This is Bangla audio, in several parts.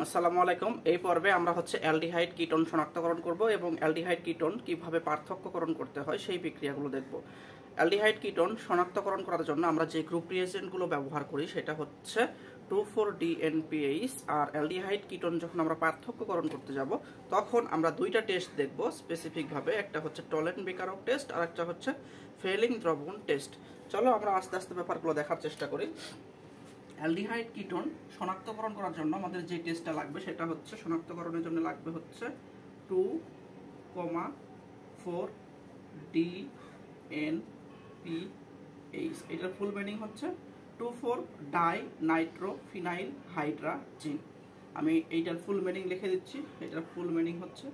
আসসালামু আলাইকুম। এই পর্বে আমরা অ্যালডিহাইড কিটোন শনাক্তকরণ করব এবং অ্যালডিহাইড কিটোন কিভাবে পার্থক্যকরণ করতে হয় সেই প্রক্রিয়াগুলো দেখব। অ্যালডিহাইড কিটোন শনাক্তকরণ করার জন্য আমরা যে গ্রুপ রিয়েজেন্টগুলো ব্যবহার করি সেটা হচ্ছে 2,4-DNPH। আর অ্যালডিহাইড কিটোন যখন আমরা পার্থক্যকরণ করতে যাব তখন আমরা দুইটা টেস্ট দেখব স্পেসিফিকভাবে। একটা হচ্ছে টলেন-বেকারক টেস্ট আর একটা হচ্ছে ফেলিং দ্রবণ টেস্ট। চলো আমরা আস্তে আস্তে ব্যাপারগুলো দেখার চেষ্টা করি। অ্যালডিহাইড কিটোন শনাক্তকরণ করার জন্য আমাদের যে টেস্টটা লাগবে সেটা হচ্ছে শনাক্তকরণের জন্য লাগবে হচ্ছে 2,4-DNPH। এটার ফুল মিনিং হচ্ছে 2,4-ডাইনাইট্রোফিনাইল-হাইড্রাজিন। আমি এইটার ফুল মিনিং লিখে দিচ্ছি। এটার ফুল মিনিং হচ্ছে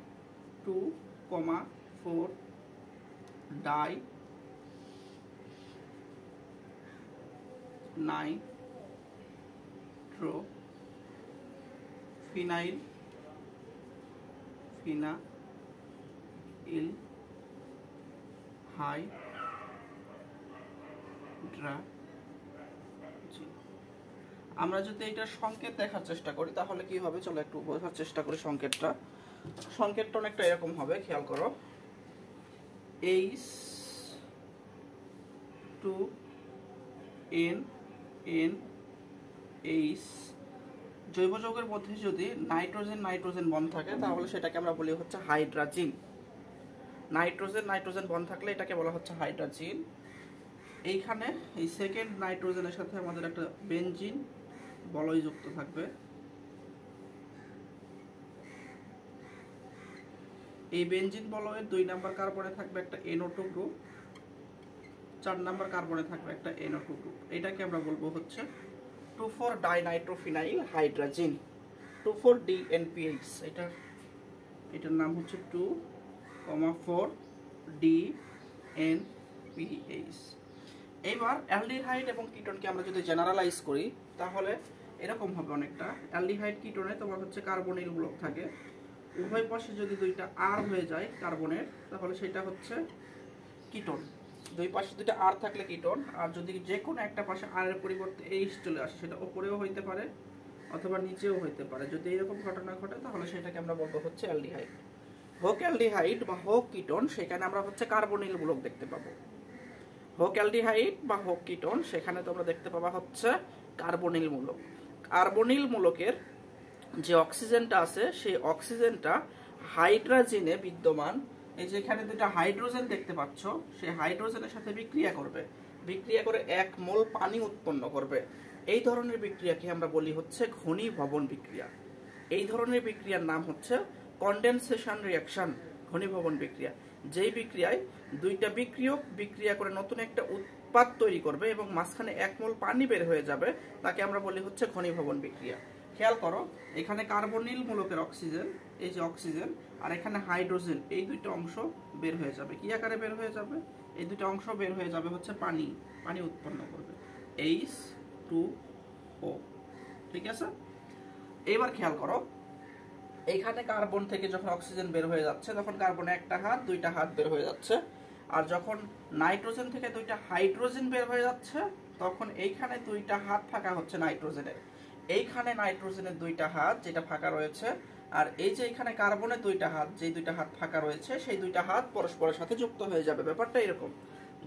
2,4-ডাইনাইট্রোফিনাইল-হাইড্রাজিন। আমরা যদি এটার সংকেত দেখার চেষ্টা করি তাহলে কি হবে, চলো একটু বোঝার চেষ্টা করি। সংকেতটা অনেকটা এরকম হবে, খেয়াল করো। H2NNH। জৈব যৌগের মধ্যে যদি নাইট্রোজেন বন্ড থাকে তাহলে সেটাকে আমরা বলি হচ্ছে হাইড্রাজিন। নাইট্রোজেন বন্ড থাকলে এটাকে বলা হচ্ছে হাইড্রাজিন। এইখানে এই সেকেন্ড নাইট্রোজেনের সাথে আমাদের একটা বেনজিন বলয় যুক্ত থাকবে। এই বেনজিন বলয়ের 2 নাম্বার কার্বনে থাকবে একটা NO2 গ্রুপ, 4 নাম্বার কার্বনে থাকবে একটা NO2 গ্রুপ। এটাকে আমরা বলবো হচ্ছে 2,4-ডাইনাইট্রোফিনাইল-হাইড্রাজিন, 2,4-DNPH। এটার নাম হচ্ছে 2,4-DNPH। এইবার অ্যালডিহাইড এবং কিটোনকে আমরা যদি জেনারেলাইজ করি তাহলে এরকম হবে অনেকটা। অ্যালডিহাইড কিটোনে তোমার হচ্ছে কার্বনিল ব্লক থাকে, উভয় পাশে যদি 2টা R হয়ে যায় কার্বনের তাহলে সেটা হচ্ছে কিটোন। দুই পাশে 2টা R থাকলে কিটোন। আর যদি যে কোনো একটা পাশে R এর পরিবর্তে H চলে আসে সেটা উপরেও হইতে পারে অথবা নিচেও হইতে পারে। যদি এরকম ঘটনা ঘটে তাহলে সেটাকে আমরা বলবো হচ্ছে অ্যালডিহাইড। হোক অ্যালডিহাইড বা হোক কিটোন, সেখানে আমরা হচ্ছে কার্বনিল ব্লক দেখতে পাবো। হোক অ্যালডিহাইড বা হোক কিটোন, সেখানে তোমরা দেখতে পাবা হচ্ছে কার্বনিল মূলক। কার্বনিল মূলকের যে অক্সিজেনটা আছে সেই অক্সিজেনটা হাইড্রোজেনে বিদ্যমান। এই যে এখানে 2টা হাইড্রোজেন দেখতে পাচ্ছ, সেই হাইড্রোজেনের সাথে বিক্রিয়া করে 1 মোল পানি উৎপন্ন করবে। এই ধরনের বিক্রিয়াকে আমরা বলি হচ্ছে ঘনীভবন বিক্রিয়া। এই ধরনের বিক্রিয়ার নাম হচ্ছে কনডেনসেশন রিঅ্যাকশন, ঘনীভবন বিক্রিয়া। যেই বিক্রিয়ায় 2টা বিক্রিয়ক বিক্রিয়া করে নতুন একটা উৎপাদ তৈরি করবে এবং মাঝখানে 1 মোল পানি বের হয়ে যাবে, তাকে আমরা বলি হচ্ছে ঘনীভবন বিক্রিয়া। খেয়াল করো, এখানে কার্বনিল মূলকের অক্সিজেন, এই যে অক্সিজেন, আর এখানে হাইড্রোজেন, এই 2টা অংশ বের হয়ে যাবে। কি আকারে বের হয়ে যাবে? এই 2টা অংশ বের হয়ে যাবে হচ্ছে পানি উৎপন্ন করবে, H2O। ঠিক আছে? এইবার খেয়াল করো, এইখানে কার্বন থেকে যখন অক্সিজেন বের হয়ে যাচ্ছে তখন কার্বনে 1টা হাত 2টা হাত বের হয়ে যাচ্ছে। আর যখন নাইট্রোজেন থেকে 2টা হাইড্রোজেন বের হয়ে যাচ্ছে তখন এইখানে 2টা হাত ফাঁকা হচ্ছে নাইট্রোজেনের। এইখানে নাইট্রোজেনের 2টা হাত যেটা ফাঁকা রয়েছে, আর এই যে এখানে কার্বনের 2টা হাত, যে 2টা হাত ফাঁকা রয়েছে সেই 2টা হাত পরস্পরের সাথে যুক্ত হয়ে যাবে। ব্যাপারটা এরকম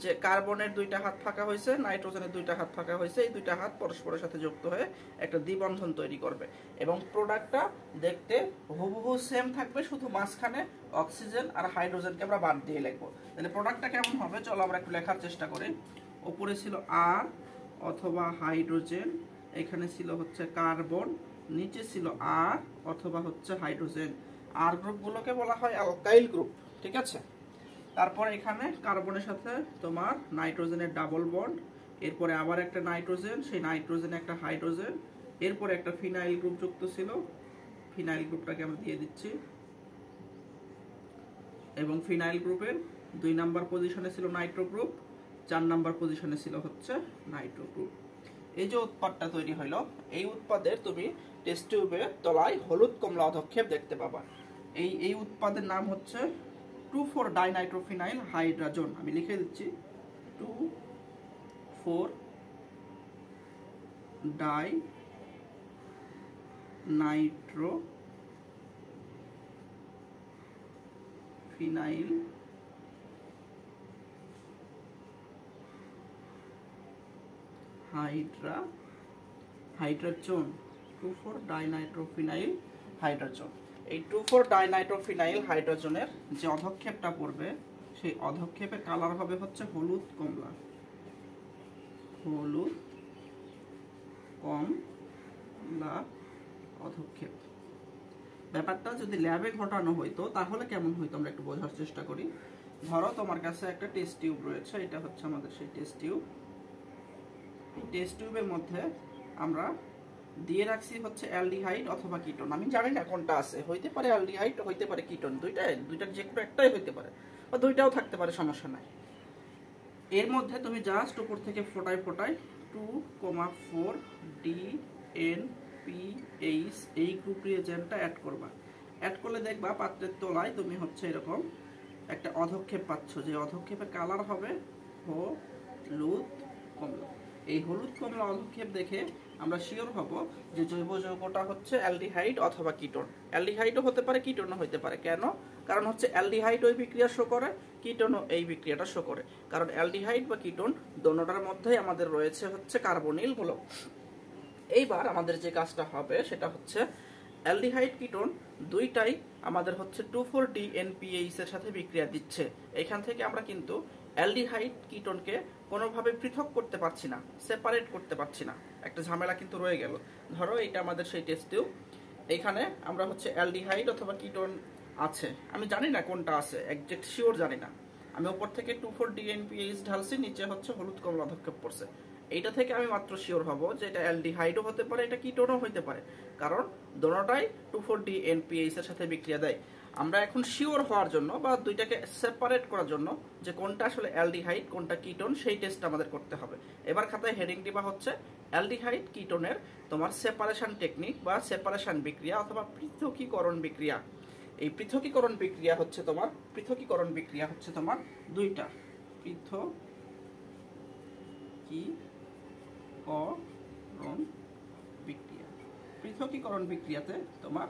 যে কার্বনের 2টা হাত ফাঁকা হয়েছে, নাইট্রোজেনের 2টা হাত ফাঁকা হয়েছে, এই 2টা হাত পরস্পরের সাথে যুক্ত হয়ে একটা দ্বিবন্ধন তৈরি করবে এবং প্রোডাক্টটা দেখতে হুবহু সেম থাকবে, শুধু মাঝখানে অক্সিজেন আর হাইড্রোজেনকে আমরা বাদ দিয়ে লিখবো। তাহলে প্রোডাক্টটা কেমন হবে চলো আমরা একটু লেখার চেষ্টা করি। উপরে ছিল R অথবা হাইড্রোজেন, এখানে ছিল হচ্ছে কার্বন, নিচে ছিল R অথবা হচ্ছে হাইড্রোজেন। R গ্রুপগুলোকে বলা হয় অ্যালকাইল গ্রুপ। ঠিক আছে? তারপর এখানে কার্বনের সাথে তোমার নাইট্রোজেনের ডাবল বন্ড, এরপরে আবার একটা নাইট্রোজেন, সেই নাইট্রোজেনে একটা হাইড্রোজেন, এরপরে একটা ফিনাইল গ্রুপ যুক্ত ছিল। ফিনাইল গ্রুপটাকে আমরা দিয়ে দিচ্ছি এবং ফিনাইল গ্রুপের 2 নাম্বার পজিশনে ছিল নাইট্রো গ্রুপ, 4 নাম্বার পজিশনে ছিল হচ্ছে নাইট্রো গ্রুপ। এই যে উৎপাদটা তৈরি হইলো, এই উৎপাদের তুমি টেস্ট টিউবের তলায় হলুদ কমলা অধক্ষেপ দেখতে পাবা। এই উৎপাদের নাম হচ্ছে 2,4-ডাইনাইট্রোফিনাইল-হাইড্রাজিন। আমি লিখে দিচ্ছি 2,4-ডাই নাইট্রো ফিনাইল হাইড্রোজেন 2,4-ডাইনাইট্রোফিনাইল হাইড্রোজেন। এই 2,4-ডাইনাইট্রোফিনাইল হাইড্রোজেনের যে অধক্ষেপটা পড়বে সেই অধক্ষেপের কালার হবে হচ্ছে হলুদ কমলা, হলুদ কমলা অধক্ষেপ। ব্যাপারটা যদি ল্যাবে ঘটানো হইতো তাহলে কেমন হইতো আমরা একটু বোঝার চেষ্টা করি। ধরো তোমার কাছে একটা টেস্ট টিউব রয়েছে, এটা হচ্ছে আমাদের সেই টেস্ট টিউব। এই টেস্ট টিউবের মধ্যে আমরা দিয়ে রাখছি হচ্ছে অ্যালডিহাইড অথবা কিটোন। আমি জানি না কোনটা আছে, হইতে পারে অ্যালডিহাইড, হইতে পারে কিটোন, দুইটার যে কোনো একটাই হইতে পারে, বা দুইটাও থাকতে পারে, সমস্যা নাই। এর মধ্যে তুমি জাস্ট উপর থেকে ফোটায় 2,4-DNPH এই গ্রুপ রিয়েজেন্টটা অ্যাড করবা। অ্যাড করলে দেখবা পাত্রের তলায় তুমি হচ্ছে এরকম একটা অধক্ষেপ পাচ্ছ, যে অধক্ষেপের কালার হবে হলুদ কমলা। এই হলুদ কমলা অধক্ষেপ দেখে আমরা শিওর হব যে জৈব যৌগটা হচ্ছে অ্যালডিহাইড অথবা কিটোন। অ্যালডিহাইডও হতে পারে, কিটোনও হতে পারে। কেন? কারণ হচ্ছে অ্যালডিহাইড ওই বিক্রিয়া শো করে, কিটোনও এই বিক্রিয়াটা শো করে। কারণ অ্যালডিহাইড বা কিটোন দোনোটার মধ্যেই আমাদের রয়েছে হচ্ছে কার্বনিল মূলক। এইবার আমাদের যে কাজটা হবে সেটা হচ্ছে অ্যালডিহাইড কিটোন দুইটাই আমাদের হচ্ছে 2,4-DNPH এর সাথে বিক্রিয়া দিচ্ছে। এখান থেকে আমরা কিন্তু অ্যালডিহাইড কিটোনকে কোনোভাবে পৃথক করতে পারছি না, সেপারেট করতে পারছি না। একটা ঝামেলা কিন্তু রয়ে গেল। ধরো এটা আমাদের সেই টেস্ট টিউব, এইখানে আমরা হচ্ছে অ্যালডিহাইড অথবা কিটোন আছে, আমি জানি না কোনটা আছে, একজ্যাক্ট শিওর জানি না। আমি উপর থেকে 2,4-DNPH ঢালছি, নিচে হচ্ছে হলুদ কমলা অধক্ষেপ পড়ছে। এইটা থেকে আমি মাত্র শিওর হব যে এটা অ্যালডিহাইডও হতে পারে, এটা কিটোনও হতে পারে, কারণ দোনোটাই 2,4-DNPH এর সাথে বিক্রিয়া দেয়। আমরা এখন শিওর হওয়ার জন্য বা দুইটাকে সেপারেট করার জন্য যে কোনটা আসলে অ্যালডিহাইড কোনটা কিটোন সেই টেস্টটা আমাদের করতে হবে। এবার খাতায় হেডিং দিবা হচ্ছে অ্যালডিহাইড কিটোনের তোমার সেপারেশন টেকনিক বা সেপারেশন বিক্রিয়া অথবা পৃথকীকরণ বিক্রিয়া। এই পৃথকীকরণ বিক্রিয়া হচ্ছে তোমার দুইটা পৃথকীকরণ বিক্রিয়াতে তোমার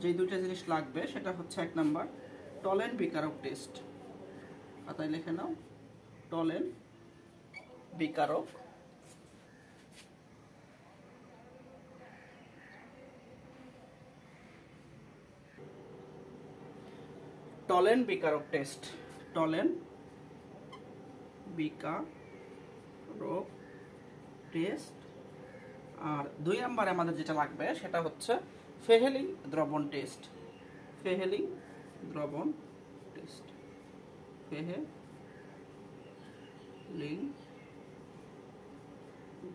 যে দুইটা জিনিস লাগবে সেটা হচ্ছে এক নাম্বার টলেন বিকারক টেস্ট। খাতায় লিখে নাও, টলেন বিকারক টেস্ট। টলেন বিকারক টেস্ট। আর দুই নম্বরে আমাদের যেটা লাগবে সেটা হচ্ছে ফেহেলিং দ্রবণ টেস্ট। ফেহেলিং দ্রবণ টেস্ট। ফেহেলিং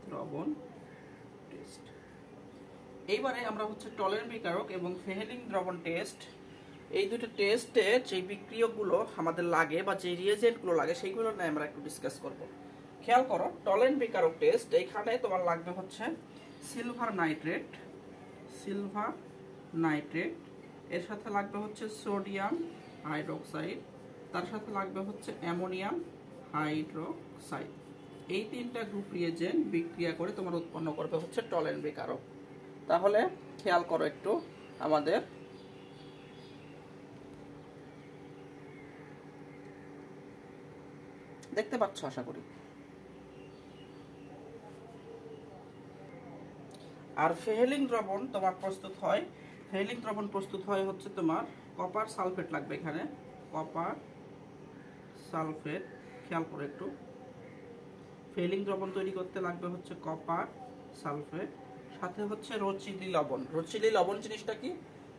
দ্রবণ টেস্ট। এইবারে আমরা হচ্ছে টলেন বিকারক এবং ফেহেলিং দ্রবণ টেস্ট, এই দুটো টেস্টে যে বিক্রিয়কগুলো আমাদের লাগে বা যে রিয়েজেন্টগুলো লাগে সেইগুলো নিয়ে আমরা একটু ডিসকাস করব। খেয়াল করো, টলেন বিকারক টেস্ট এইখানে তোমার লাগবে হচ্ছে সিলভার নাইট্রেট, এর সাথে লাগবে হচ্ছে সোডিয়াম হাইড্রোক্সাইড, তার সাথে লাগবে হচ্ছে অ্যামোনিয়াম হাইড্রোক্সাইড। এই তিনটা গ্রুপ রিয়েজেন্ট বিক্রিয়া করে তোমার উৎপন্ন করবে হচ্ছে টলেন বিকারক। তাহলে খেয়াল করো একটু, আমাদের দেখতে পাচ্ছ আশা করি। আর ফেহেলিং দ্রবণ তোমার প্রস্তুত হয় হচ্ছে তোমার কপার সালফেট লাগবে এখানে, কপার সালফেট। খেয়াল করে একটু, ফেহেলিং দ্রবণ তৈরি করতে লাগবে হচ্ছে কপার সালফেট, সাথে হচ্ছে রচিলি লবণ। রচিলি লবণ জিনিসটা কি?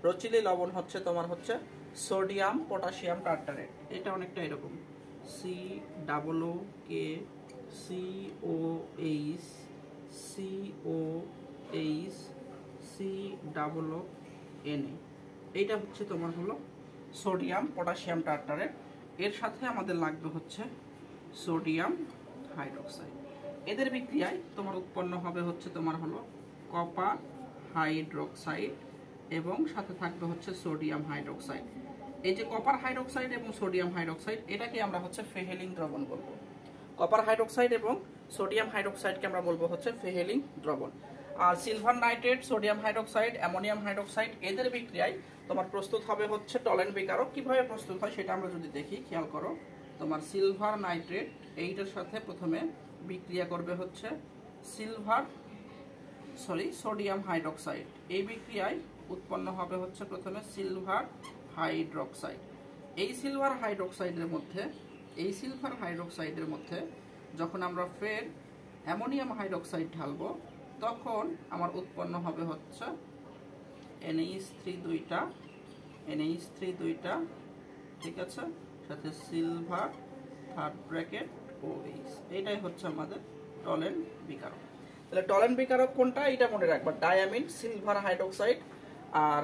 রচিলি লবণ হচ্ছে তোমার হচ্ছে সোডিয়াম পটাশিয়াম টার্টারেট। এটা অনেকটা এরকম COOH এইটা হচ্ছে তোমার হলো সোডিয়াম পটাশিয়াম টার্টারেট। এর সাথে আমাদের লাগবে হচ্ছে সোডিয়াম হাইড্রোক্সাইড। এদের বিক্রিয়ায় তোমার উৎপন্ন হবে হচ্ছে তোমার হলো কপার হাইড্রোক্সাইড এবং সাথে থাকবে হচ্ছে সোডিয়াম হাইড্রোক্সাইড। এই যে কপার হাইড্রোক্সাইড এবং সোডিয়াম হাইড্রোক্সাইড, এটাকে আমরা হচ্ছে ফেহেলিং দ্রবণ বলবো। কপার হাইড্রোক্সাইড এবং সোডিয়াম হাইড্রোক্সাইডকে আমরা বলবো হচ্ছে ফেহেলিং দ্রবণ। আর silver nitrate, sodium hydroxide, ammonium hydroxide এদের বিক্রিয়ায় তোমার প্রস্তুত হবে হচ্ছে টলেন বিকারক। কিভাবে প্রস্তুত হয় সেটা আমরা যদি দেখি, খেয়াল করো। তোমার সিলভার নাইট্রেট এইটার সাথে প্রথমে বিক্রিয়া করবে হচ্ছে সোডিয়াম হাইড্রোক্সাইড। এই বিক্রিয়ায় উৎপন্ন হবে হচ্ছে প্রথমে সিলভার হাইড্রোক্সাইড। এই সিলভার হাইড্রোক্সাইডের মধ্যে যখন আমরা ফের অ্যামোনিয়াম হাইড্রোক্সাইড ঢালবো, তখন আমার উৎপন্ন হবে হচ্ছে NH3 দুইটা, ঠিক আছে, সাথে সিলভার থার্ড ব্র্যাকেট OH। এটাই হচ্ছে আমাদের টলেন বিকারক। তাহলে টলেন বিকারক কোনটা এটা মনে রাখবা, ডায়ামিন সিলভার হাইড্রোক্সাইড, আর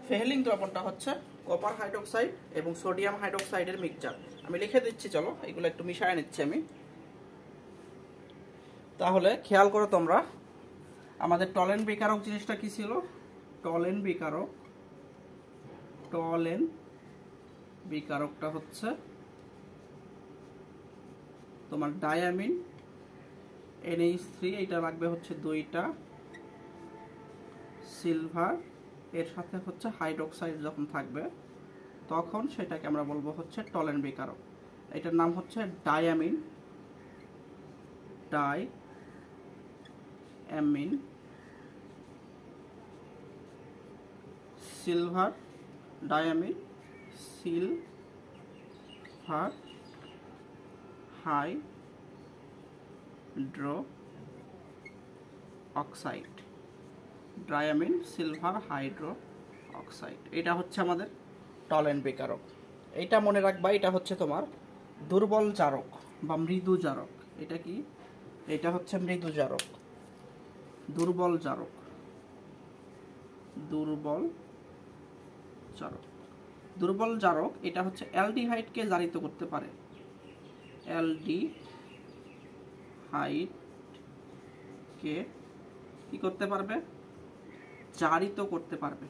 ফেহলিং দ্রবণটা হচ্ছে কপার হাইড্রোক্সাইড এবং সোডিয়াম হাইড্রোক্সাইডের মিক্সচার। আমি লিখে দিচ্ছি, চলো এগুলো একটু মিশিয়ে নিচ্ছি আমি। তাহলে খেয়াল করো তোমরা, আমাদের টলেন বিকারক জিনিসটা কি ছিল? টলেন বিকারকটা হচ্ছে তোমার ডায়ামিন NH3, এটা লাগবে হচ্ছে দুইটা, সিলভার এর সাথে হচ্ছে হাইড্রোক্সাইড যখন থাকবে তখন সেটাকে আমরা বলবো হচ্ছে টলেন বিকারক। এটার নাম হচ্ছে ডায়ামিন সিলভার হাইড্রো অক্সাইড। এটা হচ্ছে আমাদের টলেন বিকারক। এটা মনে রাখবা, এটা হচ্ছে তোমার দুর্বল জারক বা মৃদু জারক। এটা কি? এটা হচ্ছে মৃদু জারক, দুর্বল জারক। এটা হচ্ছে অ্যালডিহাইডকে জারিত করতে পারে। অ্যালডিহাইডকে কি করতে পারবে? জারিত করতে পারবে।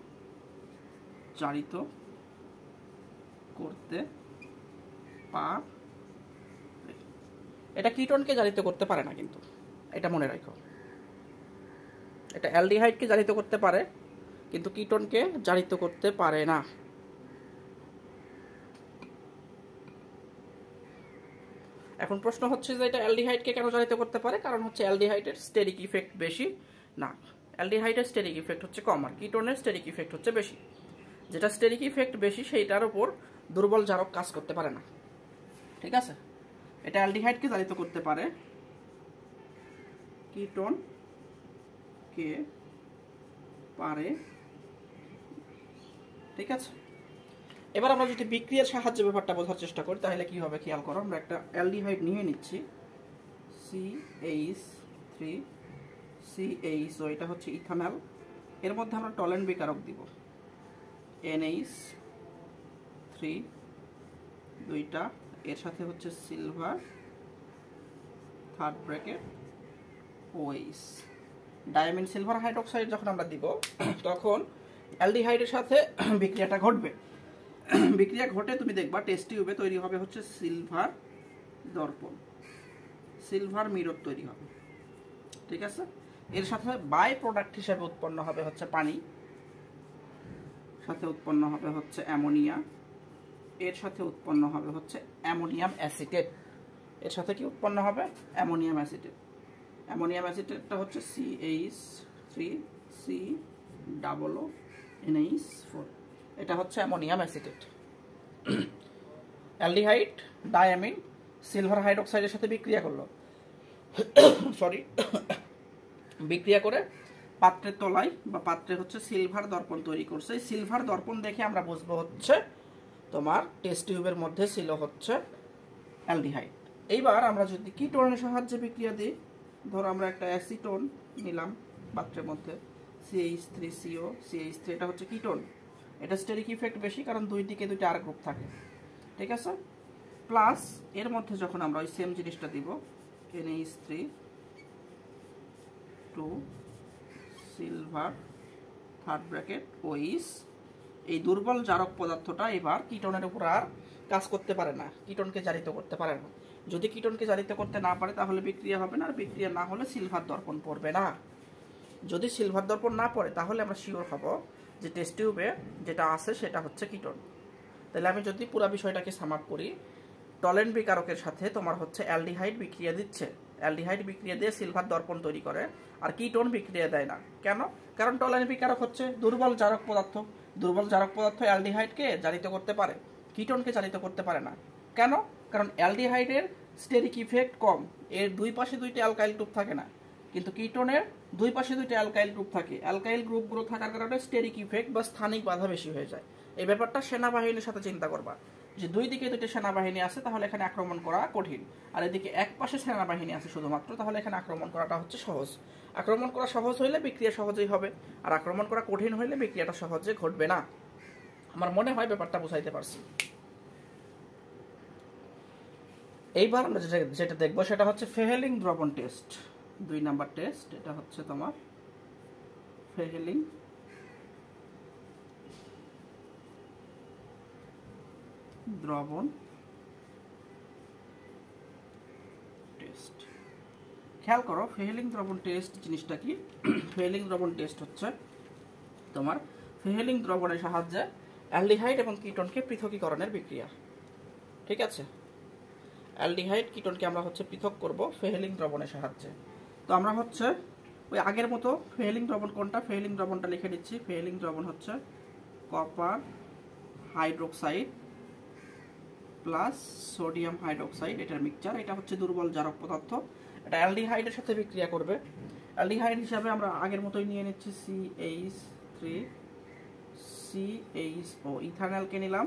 এটা কিটোনকে জারিত করতে পারে না, কিন্তু এটা মনে রাখো। এটা অ্যালডিহাইডকে জারিত করতে পারে, কিন্তু কিটোনকে জারিত করতে পারে না। এখন প্রশ্ন হচ্ছে যে এটা অ্যালডিহাইডকে কেন জারিত করতে পারে? কারণ হচ্ছে অ্যালডিহাইডের স্টেরিক ইফেক্ট বেশি না, অ্যালডিহাইডের স্টেরিক ইফেক্ট হচ্ছে কম, আর কিটোনের স্টেরিক ইফেক্ট হচ্ছে বেশি। যেটা স্টেরিক ইফেক্ট বেশি সেইটার উপর দুর্বল জারক কাজ করতে পারে না, ঠিক আছে? এটা অ্যালডিহাইডকে জারিত করতে পারে, কিটোনকে পারে, ঠিক আছে? এবার আমরা যদি বিক্রিয়ার সাহায্যে ব্যাপারটা বোঝার চেষ্টা করি তাহলে কি হবে খেয়াল করো। আমরা একটা অ্যালডিহাইড নিয়ে নিচ্ছি, CH3CHO, এটা হচ্ছে ইথানল। এর মধ্যে আমরা টলেন বিকারক দিব, NH3 দুইটা, এর সাথে হচ্ছে silver third bracket OH। Diamine silver hydroxide যখন আমরা দিব তখন অ্যালডিহাইডের সাথে বিক্রিয়াটা ঘটবে। বিক্রিয়া ঘটে তুমি দেখবা টেস্ট টিউবে তৈরি হবে হচ্ছে সিলভার দর্পণ, সিলভার মিরর তৈরি হবে, ঠিক আছে? এর সাথে বাই প্রোডাক্ট হিসেবে উৎপন্ন হবে হচ্ছে পানি, সাথে উৎপন্ন হবে হচ্ছে অ্যামোনিয়া, এর সাথে উৎপন্ন হবে হচ্ছে অ্যামোনিয়াম অ্যাসিটেট। এর সাথে কি উৎপন্ন হবে? Ammonium acetate. অ্যামোনিয়াম অ্যাসিটেটটা হচ্ছে CH3COONH4, এটা হচ্ছে ammonium acetate. Aldehyde diamine silver হাইড্রোক্সাইডের সাথে বিক্রিয়া করলো, বিক্রিয়া করে পাত্রের তলায় বা পাত্রে হচ্ছে সিলভার দর্পণ তৈরি করছে। এই সিলভার দর্পণ দেখে আমরা বুঝবো হচ্ছে তোমার টেস্ট টিউবের মধ্যে ছিল হচ্ছে অ্যালডিহাইড। এইবার আমরা যদি কিটোনের সাহায্যে বিক্রিয়া দিই, ধরো আমরা একটা অ্যাসিটোন নিলাম পাত্রের মধ্যে, CH3CO, CH3, এটা হচ্ছে কিটোন। এটা স্টেরিক ইফেক্ট বেশি কারণ দুই দিকে দুইটা আর গ্রুপ থাকে, ঠিক আছে? প্লাস এর মধ্যে যখন আমরা ওই সেম জিনিসটা দিব, NH3 2 silver third bracket OH, এই দুর্বল জারক পদার্থটা এবার কিটোনের উপর আর কাজ করতে পারে না, কিটোনকে জারিত করতে পারে না। যদি কিটোনকে জারিত করতে না পারে তাহলে বিক্রিয়া হবে না, আর বিক্রিয়া না হলে সিলভার দর্পণ পড়বে না। যদি সিলভার দর্পণ না পড়ে তাহলে আমরা শিওর হব যে টেস্ট টিউবে যেটা আছে সেটা হচ্ছে কিটোন। তাহলে আমি যদি পুরো বিষয়টাকে সাম আপ করি, টলেন্ট বিকারকের সাথে তোমার হচ্ছে অ্যালডিহাইড বিক্রিয়া দিচ্ছে, অ্যালডিহাইড বিক্রিয়া দিয়ে সিলভার দর্পণ তৈরি করে, আর কিটোন বিক্রিয়া দেয় না। কেন? কারণ টলেন্ট বিকারক হচ্ছে দুর্বল জারক পদার্থ, দুর্বল জারক পদার্থ অ্যালডিহাইডকে জারিত করতে পারে, কিটোনকে জারিত করতে পারে না। কেন? কারণ অ্যালডিহাইডের স্টেরিক ইফেক্ট কম, এর দুই পাশে দুইটা অ্যালকাইল গ্রুপ থাকে না, কিন্তু কিটোনের দুই পাশে দুইটা অ্যালকাইল গ্রুপ থাকে। অ্যালকাইল গ্রুপগুলো থাকার কারণে স্টেরিক ইফেক্ট বা স্থানিক বাধা বেশি হয়ে যায়। এই ব্যাপারটা সেনাবাহিনীর সাথে চিন্তা করবা, যে দুই দিকে দুইটা সেনাবাহিনী আছে, তাহলে এখানে আক্রমণ করা কঠিন, আর এদিকে এক পাশে সেনাবাহিনী আছে শুধুমাত্র, তাহলে এখানে আক্রমণ করাটা হচ্ছে সহজ। আক্রমণ করা সহজ হইলে বিক্রিয়া সহজেই হবে, আর আক্রমণ করা কঠিন হইলে বিক্রিয়াটা সহজে ঘটবে না। আমার মনে হয় ব্যাপারটা বুঝাইতে পারছি। এইবার আমরা যেটা দেখবো সেটা হচ্ছে ফেহেলিং দ্রবণ টেস্ট। 2 নাম্বার টেস্ট, এটা হচ্ছে তোমার ফেহেলিং দ্রবণ টেস্ট। খেয়াল করো ফেহেলিং দ্রবণ টেস্ট জিনিসটা কি। ফেহেলিং দ্রবণ টেস্ট হচ্ছে তোমার ফেহেলিং দ্রবণের সাহায্যে অ্যালডিহাইড এবং কিটোনকে পৃথকীকরণের বিক্রিয়া। ঠিক আছে, অ্যালডিহাইড কিটোনকে আমরা হচ্ছে পৃথক করব ফেহেলিং দ্রবণের সাহায্যে। তো আমরা হচ্ছে ওই আগের মতো ফেহেলিং দ্রবণ কোনটা, ফেহেলিং দ্রবণটা লিখে দিচ্ছি। ফেহেলিং দ্রবণ হচ্ছে copper hydroxide plus sodium hydroxide, এটার মিক্সচার। এটা হচ্ছে দুর্বল জারক পদার্থ, এটা অ্যালডিহাইডের সাথে বিক্রিয়া করবে। অ্যালডিহাইড হিসাবে আমরা আগের মতোই নিয়ে নিচ্ছি CH3CHO, ইথানলকে নিলাম।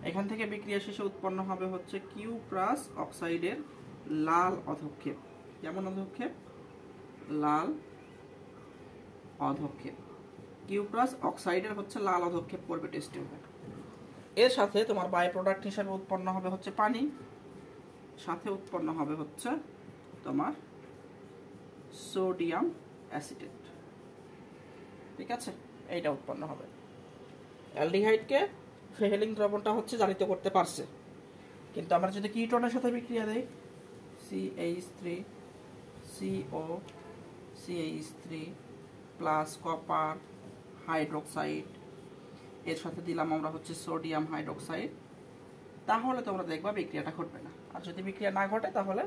এখান থেকে বিক্রিয়া শেষে উৎপন্ন হবে হচ্ছে কিউপ্রাস অক্সাইডের লাল অধক্ষেপ। যেমন অধক্ষেপ, লাল অধক্ষেপ, কিউপ্রাস অক্সাইডের হচ্ছে লাল অধক্ষেপ করবে টেস্ট টিউবে। এর সাথে তোমার বাই প্রোডাক্ট হিসাবে উৎপন্ন হবে হচ্ছে পানি, সাথে উৎপন্ন হবে হচ্ছে তোমার সোডিয়াম অ্যাসিটেট। ঠিক আছে, এইটা উৎপন্ন হবে। অ্যালডিহাইডকে ফেহেলিং দ্রবণটা হচ্ছে জারিত করতে পারছে, কিন্তু আমরা যদি কিটোনের সাথে বিক্রিয়া দেই CH3CO প্লাস কপার হাইড্রোক্সাইড, এর সাথে দিলাম আমরা হচ্ছে সোডিয়াম হাইড্রোক্সাইড, তাহলে তোমরা দেখবা বিক্রিয়াটা ঘটবে না। আর যদি বিক্রিয়া না ঘটে তাহলে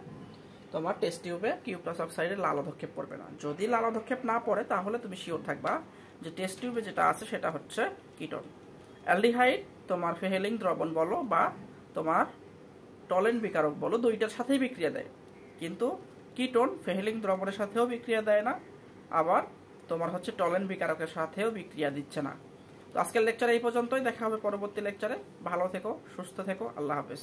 তোমার টেস্ট টিউবে কিউপ্রাস অক্সাইডের লাল অধক্ষেপ পড়বে না। যদি লাল অধক্ষেপ না পড়ে তাহলে তুমি শিওর থাকবা যে টেস্ট টিউবে যেটা আছে সেটা হচ্ছে কিটোন। অ্যালডিহাইড তোমার ফেহেলিং দ্রবণ বলো বা তোমার টলেন্ট বিকারক বলো, দুইটার সাথেই বিক্রিয়া দেয়, কিন্তু কিটোন ফেহেলিং দ্রবণের সাথেও বিক্রিয়া দেয় না, আবার তোমার হচ্ছে টলেন্ট বিকারকের সাথেও বিক্রিয়া দিচ্ছে না। তো আজকের লেকচারে এই পর্যন্তই, দেখা হবে পরবর্তী লেকচারে। ভালো থেকো, সুস্থ থেকো, আল্লাহ হাফেজ।